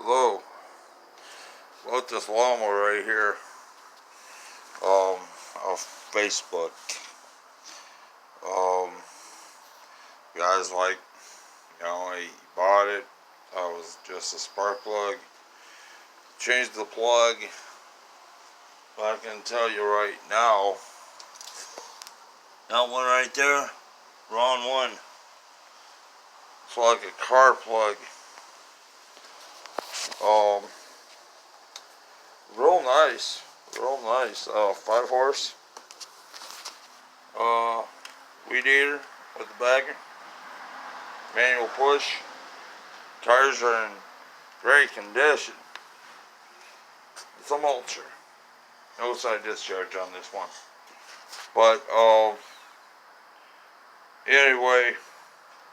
Hello. About this lawnmower right here, off Facebook. Guys he bought it. It was just a spark plug. Changed the plug. But I can tell you right now, that one right there, wrong one. It's like a car plug. Real nice. Real nice. 5-horse. Weed eater with the bagger. Manual push. Tires are in great condition. It's a mulcher. No side discharge on this one. But, anyway,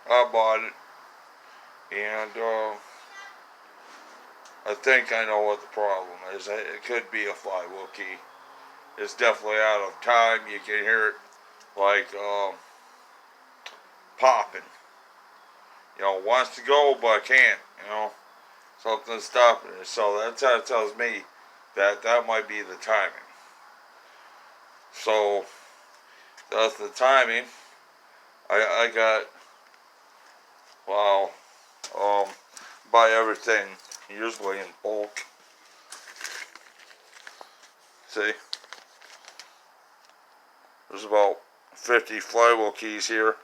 I bought it. And, I think I know what the problem is. It could be a flywheel key. It's definitely out of time. You can hear it popping. Wants to go but can't. Something's stopping it. So that's how it tells me that might be the timing. So that's the timing. I got, buy everything usually in bulk. See, there's about 50 flywheel keys here,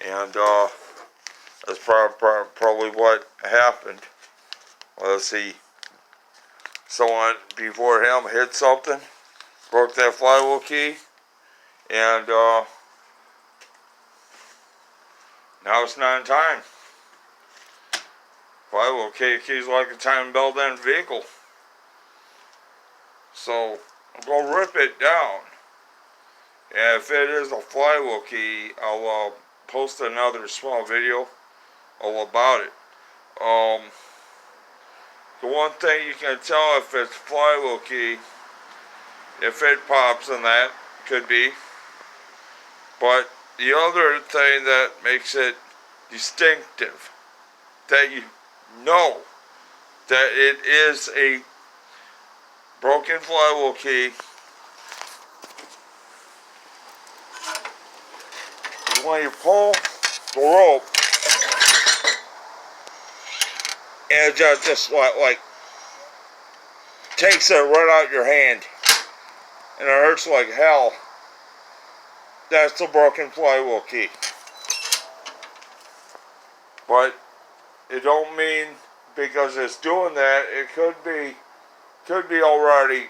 and that's probably what happened. Let's see, someone before him hit something, broke that flywheel key, and now it's not in time. Flywheel key's like a time belt in a vehicle. So I'm gonna rip it down. And if it is a flywheel key, I'll post another small video all about it. The one thing you can tell if it's flywheel key, if it pops, and that could be. But the other thing that makes it distinctive, that you know that it is a broken flywheel key, is when you pull the rope and it just like takes it right out your hand and it hurts like hell. That's a broken flywheel key. But it don't mean because it's doing that, it could be already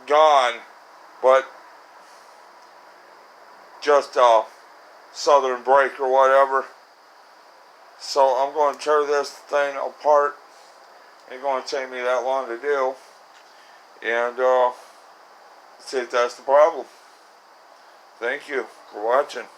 gone, but just a southern break or whatever. So I'm going to tear this thing apart. It's going to take me that long to do, and see if that's the problem. Thank you for watching.